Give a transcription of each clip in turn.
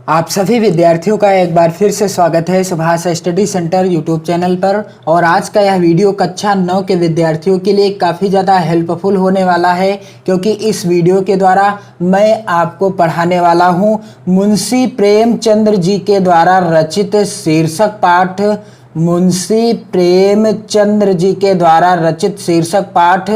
आप सभी विद्यार्थियों का एक बार फिर से स्वागत है Subhash study centre YouTube channel पर। और आज का यह वीडियो कक्षा 9 के विद्यार्थियों के लिए काफ़ी ज़्यादा हेल्पफुल होने वाला है, क्योंकि इस वीडियो के द्वारा मैं आपको पढ़ाने वाला हूं मुंशी प्रेमचंद्र जी के द्वारा रचित शीर्षक पाठ। मुंशी प्रेमचंद्र जी के द्वारा रचित शीर्षक पाठ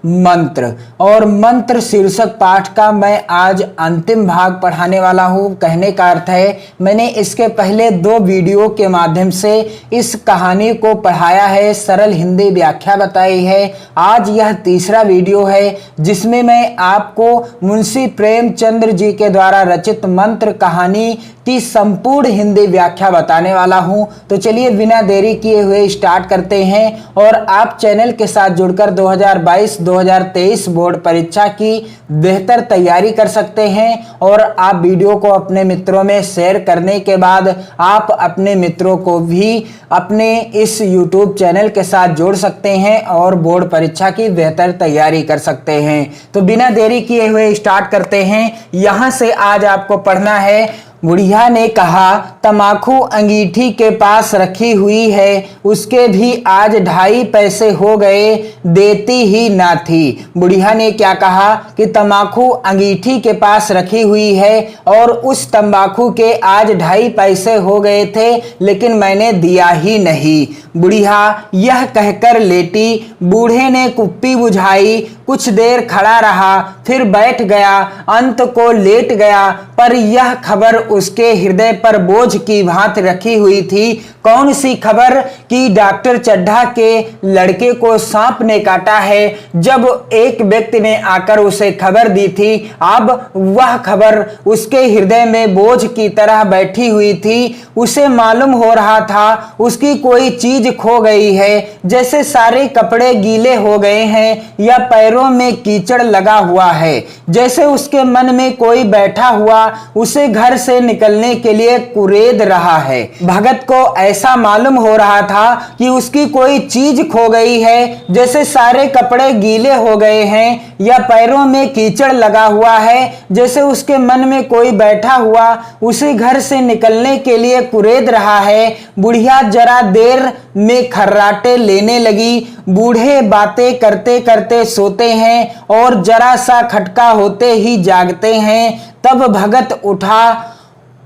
मंत्र। और मंत्र शीर्षक पाठ का मैं आज अंतिम भाग पढ़ाने वाला हूँ। कहने का अर्थ है, मैंने इसके पहले 2 वीडियो के माध्यम से इस कहानी को पढ़ाया है, सरल हिंदी व्याख्या बताई है। आज यह तीसरा वीडियो है जिसमें मैं आपको मुंशी प्रेमचंद्र जी के द्वारा रचित मंत्र कहानी की संपूर्ण हिंदी व्याख्या बताने वाला हूं। तो चलिए बिना देरी किए हुए स्टार्ट करते हैं। और आप चैनल के साथ जुड़कर 2022-2023 बोर्ड परीक्षा की बेहतर तैयारी कर सकते हैं। और आप वीडियो को अपने मित्रों में शेयर करने के बाद आप अपने मित्रों को भी अपने इस YouTube चैनल के साथ जोड़ सकते हैं और बोर्ड परीक्षा की बेहतर तैयारी कर सकते हैं। तो बिना देरी किए हुए स्टार्ट करते हैं। यहाँ से आज आपको पढ़ना है। बुढ़िया ने कहा, तमाकू अंगीठी के पास रखी हुई है, उसके भी आज 2.5 पैसे हो गए, देती ही ना थी। बुढ़िया ने क्या कहा कि तमाकू अंगीठी के पास रखी हुई है और उस तंबाकू के आज 2.5 पैसे हो गए थे, लेकिन मैंने दिया ही नहीं। बुढ़िया यह कहकर लेटी। बूढ़े ने कुप्पी बुझाई, कुछ देर खड़ा रहा, फिर बैठ गया, अंत को लेट गया। पर यह खबर उसके हृदय पर बोझ की भांति रखी हुई थी। कौन सी खबर कि डॉक्टर चड्ढा के लड़के को सांप ने काटा है। जब एक व्यक्ति ने आकर उसे खबर दी थी, अब वह खबर उसके हृदय में बोझ की तरह बैठी हुई थी। उसे मालूम हो रहा था उसकी कोई चीज खो गई है, जैसे सारे कपड़े गीले हो गए हैं या पैरों में कीचड़ लगा हुआ है, जैसे उसके मन में कोई बैठा हुआ उसे घर से निकलने के लिए कुरेद रहा है। भगत को ऐसा मालूम हो रहा था कि उसकी कोई चीज खो गई है, जैसे सारे कपड़े गीले हो गए हैं या पैरों में कीचड़ लगा हुआ है, जैसे उसके मन में कोई बैठा हुआ उसे घर से निकलने के लिए कुरेद रहा है। बुढ़िया जरा देर में खर्राटे लेने लगी। बूढ़े बातें करते करते सोते हैं और जरा सा खटका होते ही जागते हैं। तब भगत उठा,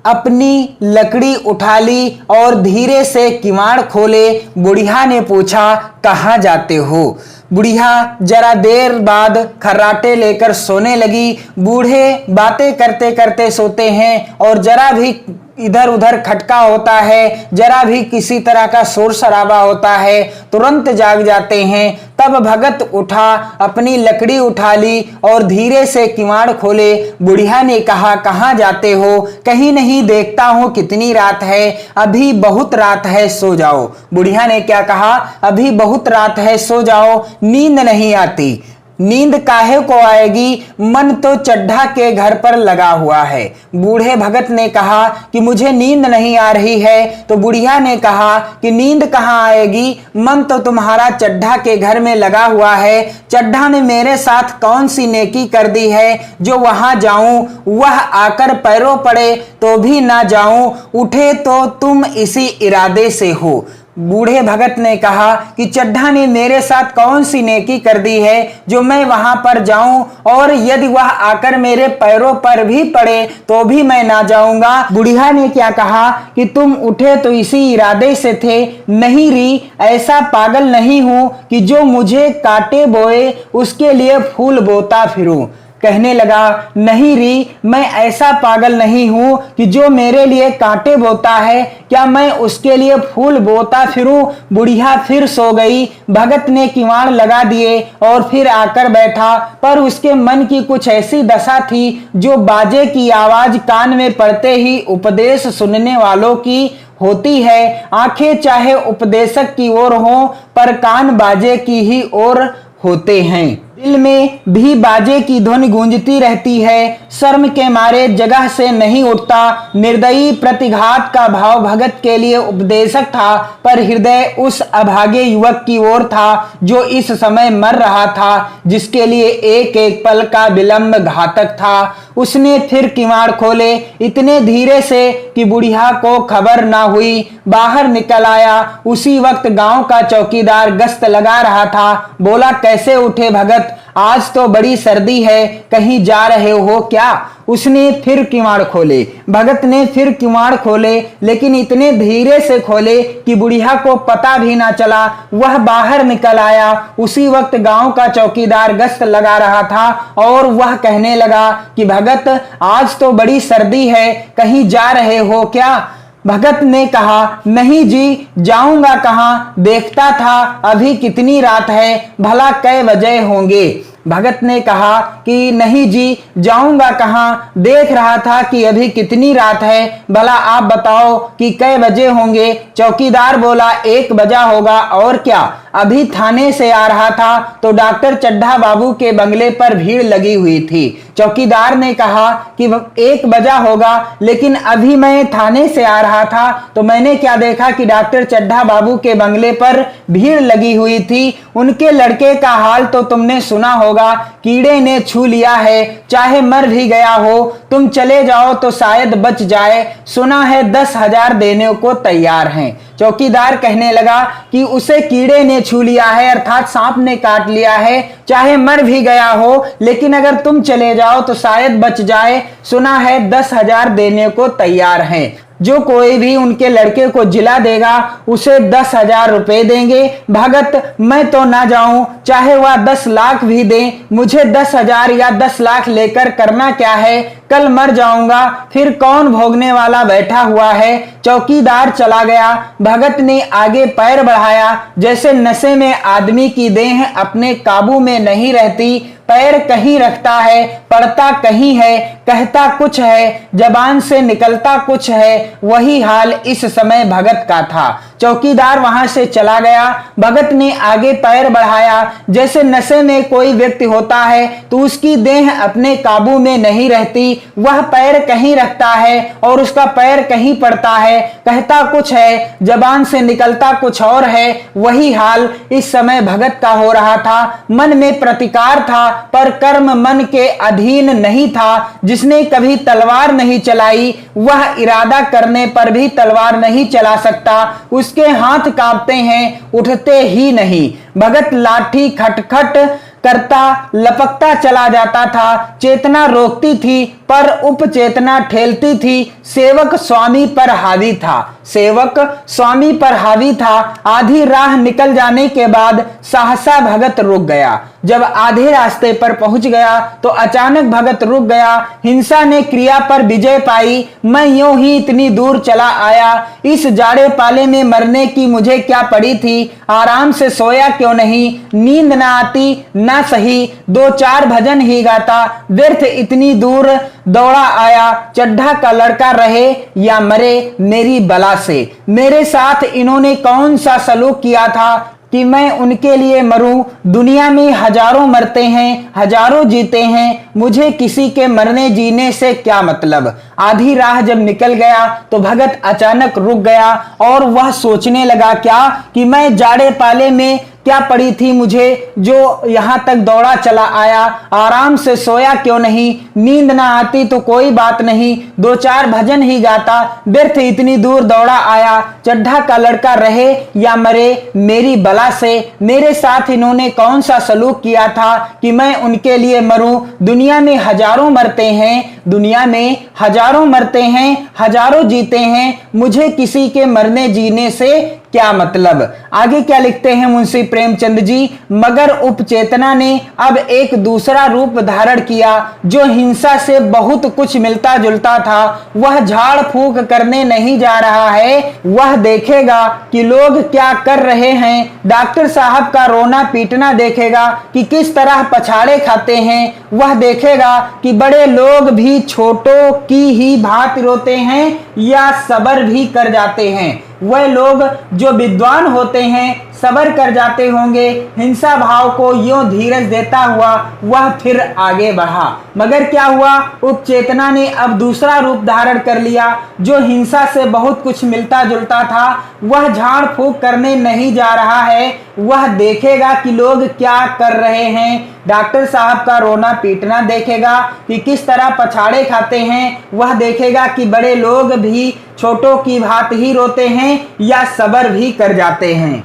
अपनी लकड़ी उठा ली और धीरे से किवाड़ खोले। बुढ़िया ने पूछा, कहाँ जाते हो? बुढ़िया जरा देर बाद खर्राटे लेकर सोने लगी। बूढ़े बातें करते करते सोते हैं और जरा भी इधर उधर खटका होता है, जरा भी किसी तरह का शोर शराबा होता है, तुरंत जाग जाते हैं। तब भगत उठा, अपनी लकड़ी उठा ली और धीरे से किवाड़ खोले। बुढ़िया ने कहा, कहाँ जाते हो? कहीं नहीं, देखता हूँ कितनी रात है, अभी बहुत रात है, सो जाओ। बुढ़िया ने क्या कहा? अभी बहुत रात है, सो जाओ, नींद नहीं आती। नींद काहे को आएगी, मन तो चड्ढा के घर पर लगा हुआ है। बूढ़े भगत ने कहा कि मुझे नींद नहीं आ रही है। तो बुढ़िया ने कहा कि नींद कहाँ आएगी, मन तो तुम्हारा चड्ढा के घर में लगा हुआ है। चड्ढा ने मेरे साथ कौन सी नेकी कर दी है जो वहां जाऊं, वह आकर पैरों पड़े तो भी ना जाऊं, उठे तो तुम इसी इरादे से हो। बूढ़े भगत ने कहा कि चड्ढा ने मेरे साथ कौन सी नेकी कर दी है जो मैं वहां पर जाऊं, और यदि वह आकर मेरे पैरों पर भी पड़े तो भी मैं ना जाऊंगा। बुढ़िया ने क्या कहा कि तुम उठे तो इसी इरादे से थे। नहीं री, ऐसा पागल नहीं हूं कि जो मुझे काटे बोए उसके लिए फूल बोता फिरूं। कहने लगा, नहीं री, मैं ऐसा पागल नहीं हूं कि जो मेरे लिए कांटे बोता है, क्या मैं उसके लिए फूल बोता फिरूं? बुढ़िया फिर सो गई। भगत ने किवाड़ लगा दिए और फिर आकर बैठा, पर उसके मन की कुछ ऐसी दशा थी जो बाजे की आवाज कान में पड़ते ही उपदेश सुनने वालों की होती है। आंखें चाहे उपदेशक की ओर हों, पर कान बाजे की ही ओर होते हैं। दिल में भी बाजे की धुन गूंजती रहती है। शर्म के मारे जगह से नहीं उठता। निर्दयी प्रतिघात का भाव भगत के लिए उपदेशक था, पर हृदय उस अभागे युवक की ओर था जो इस समय मर रहा था, जिसके लिए एक एक पल का विलंब घातक था। उसने फिर किवाड़ खोले इतने धीरे से कि बुढ़िया को खबर ना हुई। बाहर निकल आया। उसी वक्त गांव का चौकीदार गश्त लगा रहा था। बोला, कैसे उठे भगत? आज तो बड़ी सर्दी है, कहीं जा रहे हो क्या? उसने फिर किवाड़ खोले। भगत ने फिर किवाड़ खोले, लेकिन इतने धीरे से खोले कि बुढ़िया को पता भी ना चला। वह बाहर निकल आया। उसी वक्त गांव का चौकीदार गश्त लगा रहा था और वह कहने लगा कि भगत, आज तो बड़ी सर्दी है, कहीं जा रहे हो क्या? भगत ने कहा, नहीं जी, जाऊंगा कहाँ? देखता था अभी कितनी रात है, भला कै बजे होंगे? भगत ने कहा कि नहीं जी, जाऊंगा कहाँ? देख रहा था कि अभी कितनी रात है, भला आप बताओ कि कै बजे होंगे? चौकीदार बोला, 1 बजा होगा, और क्या? अभी थाने से आ रहा था तो डॉक्टर चड्ढा बाबू के बंगले पर भीड़ लगी हुई थी। चौकीदार ने कहा कि 1 बजा होगा, लेकिन अभी मैं थाने से आ रहा था तो मैंने क्या देखा कि डॉक्टर चड्ढा बाबू के बंगले पर भीड़ लगी हुई थी। उनके लड़के का हाल तो तुमने सुना होगा, कीड़े ने छू लिया है, चाहे मर भी गया हो। तुम चले जाओ तो शायद बच जाए। सुना है 10,000 देने को तैयार हैं। चौकीदार कहने लगा कि उसे कीड़े ने छू लिया है, अर्थात सांप ने काट लिया है, चाहे मर भी गया हो, लेकिन अगर तुम चले जाओ तो शायद बच जाए। सुना है 10,000 देने को तैयार हैं। जो कोई भी उनके लड़के को जिला देगा उसे 10,000 रुपए देंगे। भगत, मैं तो ना जाऊं, चाहे वह 10 लाख भी दे, मुझे 10,000 या 10 लाख लेकर करना क्या है? कल मर जाऊंगा, फिर कौन भोगने वाला बैठा हुआ है? चौकीदार चला गया। भगत ने आगे पैर बढ़ाया। जैसे नशे में आदमी की देह अपने काबू में नहीं रहती, पैर कहीं रखता है, पड़ता कहीं है, कहता कुछ है, जबान से निकलता कुछ है, वही हाल इस समय भगत का था। चौकीदार वहां से चला गया। भगत ने आगे पैर बढ़ाया। जैसे नशे में कोई व्यक्ति होता है तो उसकी देह अपने काबू में नहीं रहती, वह पैर कहीं रखता है और उसका पैर कहीं पड़ता है, कहता कुछ है, जबान से निकलता कुछ और है। वही हाल इस समय भगत का हो रहा था। मन में प्रतिकार था, पर कर्म मन के अधीन नहीं था। जिसने कभी तलवार नहीं चलाई, वह इरादा करने पर भी तलवार नहीं चला सकता। उसके हाथ कांपते हैं, उठते ही नहीं। भगत लाठी खटखट करता लपकता चला जाता था। चेतना रोकती थी पर उपचेतना ठेलती थी। सेवक स्वामी पर हावी था। सेवक स्वामी पर हावी था। आधी राह निकल जाने के बाद सहसा भगत रुक गया। जब आधे रास्ते पर पहुंच गया तो अचानक भगत रुक गया। हिंसा ने क्रिया पर विजय पाई। मैं यूं ही इतनी दूर चला आया। इस जाड़े पाले में मरने की मुझे क्या पड़ी थी? आराम से सोया क्यों नहीं? नींद ना आती ना सही, 2-4 भजन ही गाता। व्यर्थ इतनी दूर दौड़ा आया। चड्ढा का लड़का रहे या मरे, मेरी बला से। मेरे साथ इन्होंने कौन सा सलूक किया था कि मैं उनके लिए मरूं? दुनिया में हजारों मरते हैं, हजारों जीते हैं, मुझे किसी के मरने जीने से क्या मतलब? आधी राह जब निकल गया तो भगत अचानक रुक गया और वह सोचने लगा, क्या कि मैं जाड़े पाले में क्या पड़ी थी मुझे, जो यहां तक दौड़ा चला आया। आराम से सोया क्यों नहीं? नींद ना आती तो कोई बात नहीं, 2-4 भजन ही गाता। व्यर्थ इतनी दूर दौड़ा आया। चड्ढा का लड़का रहे या मरे, मेरी बला से। मेरे साथ इन्होंने कौन सा सलूक किया था कि मैं उनके लिए मरूं? दुनिया में हजारों मरते हैं, दुनिया में हजारों मरते हैं, हजारों जीते हैं, मुझे किसी के मरने जीने से क्या मतलब? आगे क्या लिखते हैं मुंशी प्रेमचंद जी? मगर उपचेतना ने अब एक दूसरा रूप धारण किया जो हिंसा से बहुत कुछ मिलता जुलता था। वह झाड़ फूंक करने नहीं जा रहा है, वह देखेगा कि लोग क्या कर रहे हैं। डॉक्टर साहब का रोना पीटना देखेगा कि किस तरह पछाड़े खाते हैं। वह देखेगा कि बड़े लोग भी छोटों की ही भांति रोते हैं या सबर भी कर जाते हैं। वह लोग जो विद्वान होते हैं सब्र कर जाते होंगे। हिंसा भाव को यूं धीरज देता हुआ वह फिर आगे बढ़ा, मगर क्या हुआ, उपचेतना ने अब दूसरा रूप धारण कर लिया। जो हिंसा से बहुत कुछ मिलता जुलता था वह झाड़ फूंक करने नहीं जा रहा है, वह देखेगा कि लोग क्या कर रहे हैं। डॉक्टर साहब का रोना पीटना देखेगा कि किस तरह पछाड़े खाते हैं, वह देखेगा कि बड़े लोग भी छोटों की भांति ही रोते हैं या सब्र भी कर जाते हैं।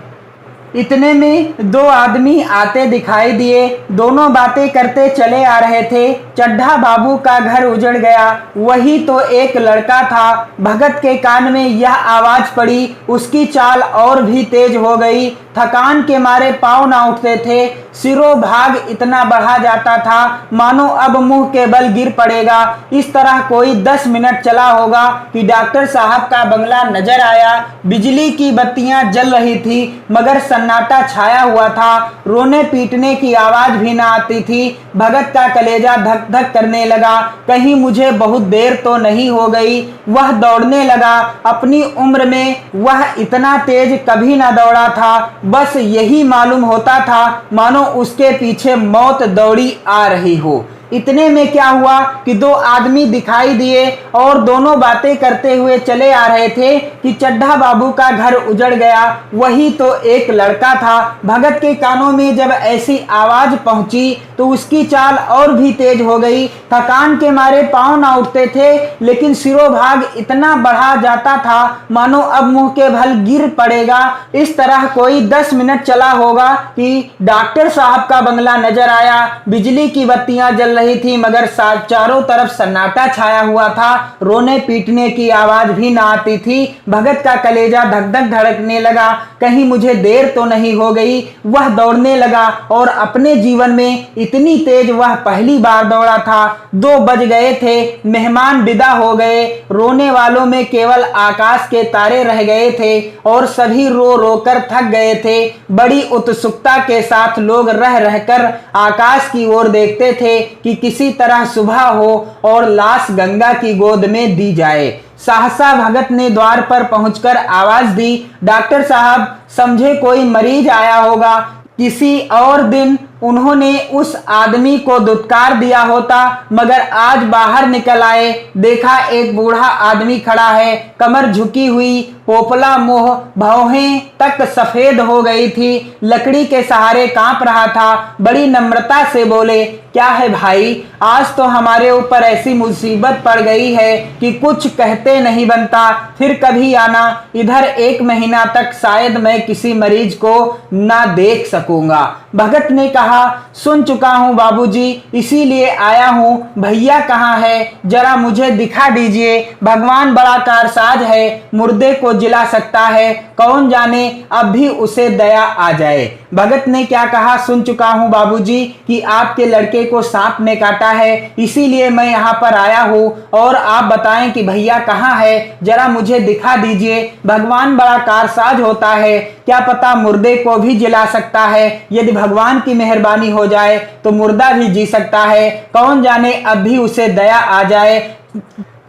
इतने में दो आदमी आते दिखाई दिए। दोनों बातें करते चले आ रहे थे। चड्ढा बाबू का घर उजड़ गया, वही तो एक लड़का था। भगत के कान में यह आवाज पड़ी, उसकी चाल और भी तेज हो गई। थकान के मारे पांव ना उठते थे, सिरों भाग इतना बढ़ा जाता था मानो अब मुंह के बल गिर पड़ेगा। इस तरह कोई 10 मिनट चला होगा कि डॉक्टर साहब का बंगला नजर आया। बिजली की बत्तियां जल रही थी मगर सन्नाटा छाया हुआ था। रोने पीटने की आवाज भी ना आती थी। भगत का कलेजा धक धक करने लगा, कहीं मुझे बहुत देर तो नहीं हो गई। वह दौड़ने लगा। अपनी उम्र में वह इतना तेज कभी ना दौड़ा था। बस यही मालूम होता था मानो उसके पीछे मौत दौड़ी आ रही हो। इतने में क्या हुआ कि दो आदमी दिखाई दिए और दोनों बातें करते हुए चले आ रहे थे कि चड्ढा बाबू का घर उजड़ गया, वही तो एक लड़का था। भगत के कानों में जब ऐसी आवाज पहुंची तो उसकी चाल और भी तेज हो गई। थकान के मारे पांव ना उठते थे, लेकिन सिरों भाग इतना बढ़ा जाता था मानो अब मुंह के बल गिर पड़ेगा। इस तरह कोई 10 मिनट चला होगा कि डॉक्टर साहब का बंगला नजर आया। बिजली की बत्तियां जल रही थी मगर चारों तरफ सन्नाटा छाया हुआ था। रोने पीटने की आवाज भी ना आती थी। भगत का कलेजा धक धक धड़कने लगा, कहीं मुझे देर तो नहीं हो गई। वह दौड़ने लगा और अपने जीवन में इतनी तेज वह पहली बार दौड़ा था। 2 बज गए थे, मेहमान विदा हो गए। रोने वालों में केवल आकाश के तारे रह गए थे और सभी रो रो कर थक गए थे। बड़ी उत्सुकता के साथ लोग रह रहकर आकाश की ओर देखते थे कि किसी तरह सुबह हो और लाश गंगा की गोद में दी जाए। सहसा भगत ने द्वार पर पहुंचकर आवाज दी, डॉक्टर साहब, समझे कोई मरीज आया होगा। किसी और दिन उन्होंने उस आदमी को दुत्कार दिया होता, मगर आज बाहर निकल आए, देखा एक बूढ़ा आदमी खड़ा है, कमर झुकी हुई, पोपला मुंह, भौहें तक सफेद हो गई थी, लकड़ी के सहारे कांप रहा था। बड़ी नम्रता से बोले, क्या है भाई, आज तो हमारे ऊपर ऐसी मुसीबत पड़ गई है कि कुछ कहते नहीं बनता। फिर कभी आना, इधर 1 महीना तक शायद मैं किसी मरीज को ना देख सकूंगा। भगत ने कहा, सुन चुका हूं बाबूजी, इसीलिए आया हूं। भैया कहाँ है, जरा मुझे दिखा दीजिए। भगवान बड़ा कारसाज है, मुर्दे को जिला सकता है, कौन जाने अब भी उसे दया आ जाए। भगत ने क्या कहा, सुन चुका हूं बाबूजी कि आपके लड़के को सांप ने काटा है, इसीलिए मैं यहाँ पर आया हूँ। और आप बताएं कि भैया कहाँ है, जरा मुझे दिखा दीजिए। भगवान बड़ा कारसाज होता है, क्या पता मुर्दे को भी जिला सकता है। यदि भगवान की मेहरबानी हो जाए तो मुर्दा भी जी सकता है, कौन जाने अब भी उसे दया आ जाए।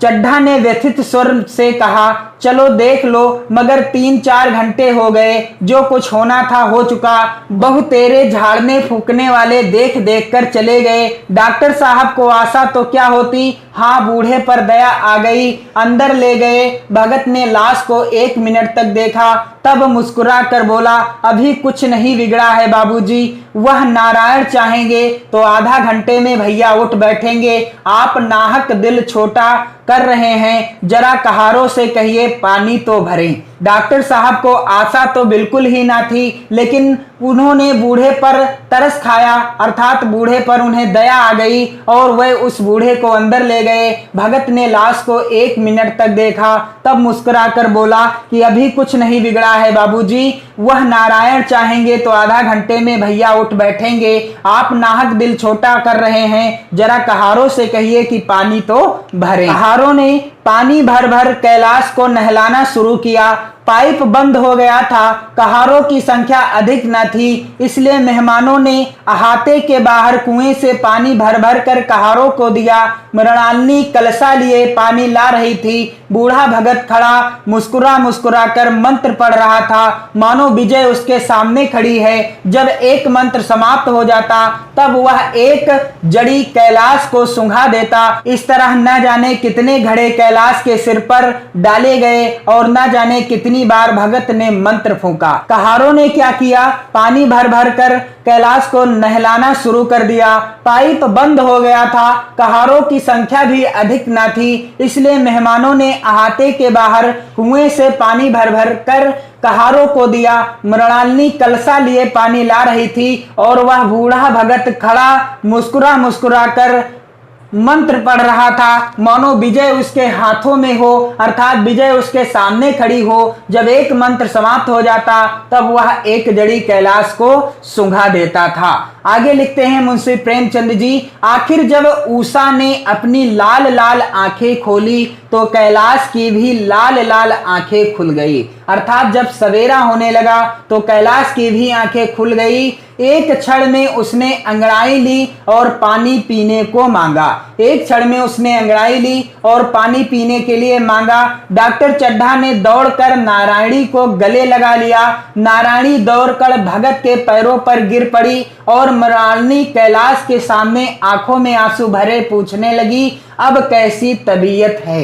चड्ढा ने व्यथित स्वर से कहा, चलो देख लो, मगर 3-4 घंटे हो गए, जो कुछ होना था हो चुका। बहु तेरे झाड़ने फूकने वाले देख देख कर चले गए। डॉक्टर साहब को आशा तो क्या होती, हाँ बूढ़े पर दया आ गई, अंदर ले गए। भगत ने लाश को 1 मिनट तक देखा, तब मुस्कुरा कर बोला, अभी कुछ नहीं बिगड़ा है बाबूजी। वह नारायण चाहेंगे तो आधा घंटे में भैया उठ बैठेंगे। आप नाहक दिल छोटा कर रहे हैं, जरा कहारों से कहिए पानी तो भरें। डॉक्टर साहब को आशा तो बिल्कुल ही ना थी, लेकिन उन्होंने बूढ़े पर तरस खाया, अर्थात बूढ़े पर उन्हें दया आ गई और वह उस बूढ़े को अंदर ले गए। भगत ने लाश को 1 मिनट तक देखा, तब मुस्कुराकर बोला कि अभी कुछ नहीं बिगड़ा है बाबूजी। वह नारायण चाहेंगे तो आधा घंटे में भैया उठ बैठेंगे। आप नाहक दिल छोटा कर रहे हैं, जरा कहारों से कहिए कि पानी तो भरें। कहारों ने पानी भर भर कैलाश को नहलाना शुरू किया। पाइप बंद हो गया था, कहारों की संख्या अधिक न थी, इसलिए मेहमानों ने अहाते के बाहर कुएं से पानी भर भर कर कहारों को दिया। मृणालिनी कलशा लिए पानी ला रही थी। बूढ़ा भगत खड़ा मुस्कुरा मुस्कुरा कर मंत्र पढ़ रहा था, मानो विजय उसके सामने खड़ी है। जब एक मंत्र समाप्त हो जाता तब वह एक जड़ी कैलाश को सूंघा देता। इस तरह न जाने कितने घड़े कैलाश के सिर पर डाले गए और न जाने कितनी बार भगत ने मंत्र फूंका। कहारों ने क्या किया, पानी भर भर कर कैलाश को नहलाना शुरू कर दिया। पाइप बंद हो गया था, कहारों की संख्या भी अधिक न थी, इसलिए मेहमानों ने अहाते के बाहर कुएं से पानी भर भर कर कहारों को दिया। मृणालिनी कलशा लिए पानी ला रही थी और वह बूढ़ा भगत खड़ा मुस्कुरा मुस्कुरा कर मंत्र पढ़ रहा था, मानो विजय उसके हाथों में हो, अर्थात विजय उसके सामने खड़ी हो। जब एक मंत्र समाप्त हो जाता तब वह एक जड़ी कैलाश को सूंघा देता था। आगे लिखते हैं मुंशी प्रेमचंद जी, आखिर जब उषा ने अपनी लाल लाल आंखें खोली तो कैलाश की भी लाल लाल आंखें खुल गई। अर्थात जब सवेरा होने लगा तो कैलाश की भी आंखें खुल गई। एक क्षण में उसने अंगड़ाई ली और पानी पीने को मांगा। एक क्षण में उसने अंगड़ाई ली और पानी पीने के लिए मांगा। डॉक्टर चड्ढा ने दौड़कर नारायणी को गले लगा लिया। नारायणी दौड़कर भगत के पैरों पर गिर पड़ी और मृणालिनी कैलाश के सामने आंखों में आंसू भरे पूछने लगी, अब कैसी तबीयत है।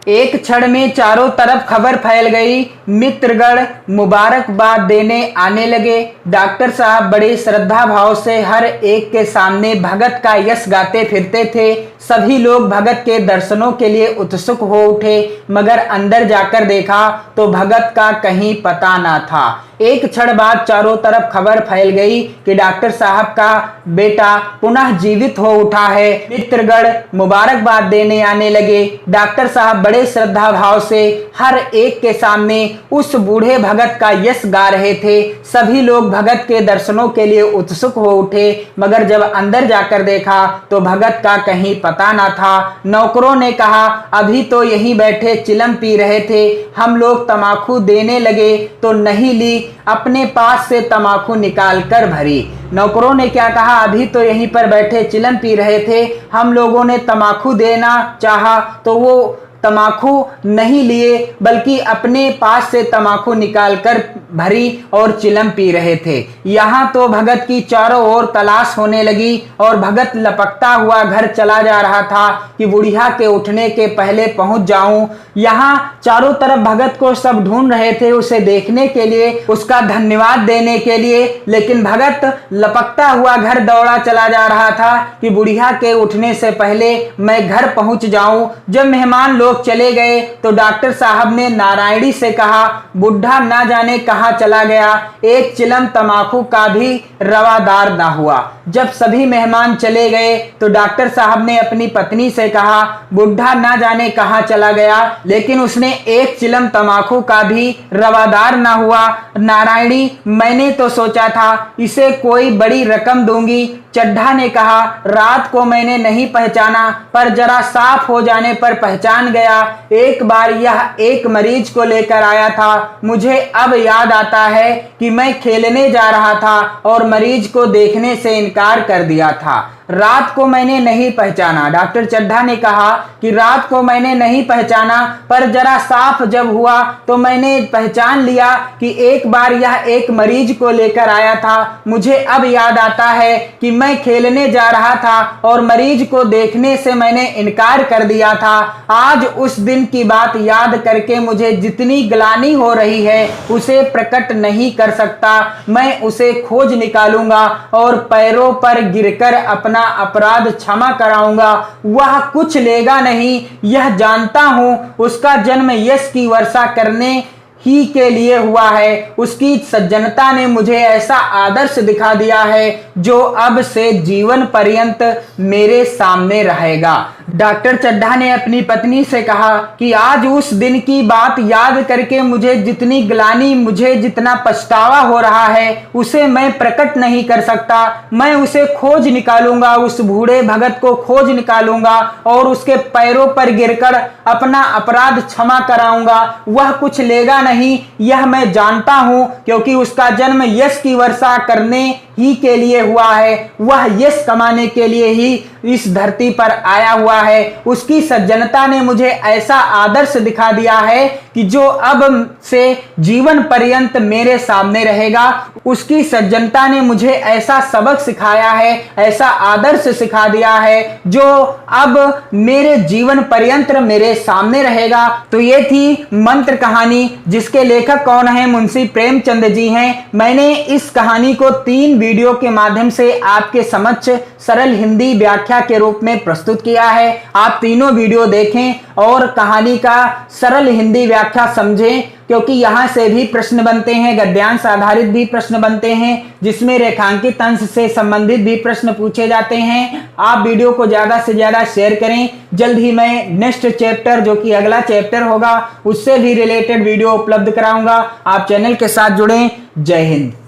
एक क्षण में चारों तरफ खबर फैल गई। मित्रगण मुबारकबाद देने आने लगे। डॉक्टर साहब बड़े श्रद्धा भाव से हर एक के सामने भगत का यश गाते फिरते थे। सभी लोग भगत के दर्शनों के लिए उत्सुक हो उठे, मगर अंदर जाकर देखा तो भगत का कहीं पता ना था। एक क्षण बाद चारों तरफ खबर फैल गई कि डॉक्टर साहब का बेटा पुनः जीवित हो उठा है। मित्रगण मुबारकबाद देने आने लगे। डॉक्टर साहब बड़े श्रद्धा भाव से हर एक के सामने उस बूढ़े भगत का यश गा रहे थे। सभी लोग भगत के दर्शनों के लिए उत्सुक हो उठे, मगर जब अंदर जाकर देखा तो भगत का कहीं पता ना था। नौकरों ने कहा, अभी तो यहीं बैठे चिलम पी रहे थे, हम लोग तमाकू देने लगे तो नहीं ली, अपने पास से तमाकू निकाल कर भरी। नौकरों ने क्या कहा, अभी तो यहीं पर बैठे चिलम पी रहे थे, हम लोगों ने तमाकू देना चाहा तो वो तमाकू नहीं लिए, बल्कि अपने पास से तमाकू निकालकर भरी और चिलम पी रहे थे। यहाँ तो भगत की चारों ओर तलाश होने लगी और भगत लपकता हुआ घर चला जा रहा था कि बुढ़िया के उठने के पहले पहुंच जाऊं। यहाँ चारों तरफ भगत को सब ढूंढ रहे थे उसे देखने के लिए, उसका धन्यवाद देने के लिए, लेकिन भगत लपकता हुआ घर दौड़ा चला जा रहा था कि बुढ़िया के उठने से पहले मैं घर पहुंच जाऊं। जब मेहमान लोग चले गए तो डॉक्टर साहब ने नारायणी से कहा, बुढ़ा ना जाने कहां चला गया, एक चिलम तमाकू का भी रवादार ना हुआ। जब सभी मेहमान चले गए तो डॉक्टर साहब ने अपनी पत्नी से कहा, बुढ़ा ना जाने कहां चला गया, लेकिन उसने एक चिलम तमाकू का भी रवादार ना हुआ। नारायणी, मैंने तो सोचा था इसे कोई बड़ी रकम दूंगी। चड्ढा ने कहा, रात को मैंने नहीं पहचाना, पर जरा साफ हो जाने पर पहचान गया। एक बार यह एक मरीज को लेकर आया था। मुझे अब याद आता है कि मैं खेलने जा रहा था और मरीज को देखने से इनकार कर दिया था। रात को मैंने नहीं पहचाना। डॉक्टर चड्ढा ने कहा कि रात को मैंने नहीं पहचाना, पर जरा साफ जब हुआ तो मैंने पहचान लिया कि एक बार यह एक मरीज को लेकर आया था। मुझे अब याद आता है कि मैं खेलने जा रहा था और मरीज को देखने से मैंने इनकार कर दिया था। आज उस दिन की बात याद करके मुझे जितनी ग्लानि हो रही है उसे प्रकट नहीं कर सकता। मैं उसे खोज निकालूंगा और पैरों पर गिरकर अपना अपराध क्षमा कराऊंगा। वह कुछ लेगा नहीं, यह जानता हूं। उसका जन्म यश की वर्षा करने ही के लिए हुआ है। उसकी सज्जनता ने मुझे ऐसा आदर्श दिखा दिया है जो अब से जीवन पर्यंत मेरे सामने रहेगा। डॉक्टर चड्ढा ने अपनी पत्नी से कहा कि आज उस दिन की बात याद करके मुझे जितनी ग्लानि, मुझे जितना पछतावा हो रहा है उसे मैं प्रकट नहीं कर सकता। मैं उसे खोज निकालूंगा, उस बूढ़े भगत को खोज निकालूंगा और उसके पैरों पर गिरकर अपना अपराध क्षमा कराऊंगा। वह कुछ लेगा नहीं, यह मैं जानता हूं, क्योंकि उसका जन्म यश की वर्षा करने ही के लिए हुआ है। वह यश कमाने के लिए ही इस धरती पर आया हुआ है। उसकी सज्जनता ने मुझे ऐसा आदर्श दिखा दिया है कि जो अब से जीवन पर्यंत मेरे सामने रहेगा। उसकी सज्जनता ने मुझे ऐसा सबक सिखाया है, ऐसा आदर्श सिखा दिया है जो अब मेरे जीवन पर्यंत मेरे सामने रहेगा। तो ये थी मंत्र कहानी, जिसके लेखक कौन है? मुंशी प्रेमचंद जी हैं। मैंने इस कहानी को 3 वीडियो के माध्यम से आपके समक्ष सरल हिंदी व्याख्या के रूप में प्रस्तुत किया है। आप तीनों वीडियो देखें और कहानी का सरल हिंदी व्याख्या समझें, क्योंकि यहां से भी प्रश्न बनते हैं, गद्यांश आधारित भी प्रश्न बनते हैं, जिसमें रेखांकित अंश से संबंधित भी प्रश्न पूछे जाते हैं। आप वीडियो को ज्यादा से ज्यादा शेयर करें। जल्द ही मैं नेक्स्ट चैप्टर, जो कि अगला चैप्टर होगा, उससे भी रिलेटेड वीडियो उपलब्ध कराऊंगा। आप चैनल के साथ जुड़ें। जय हिंद।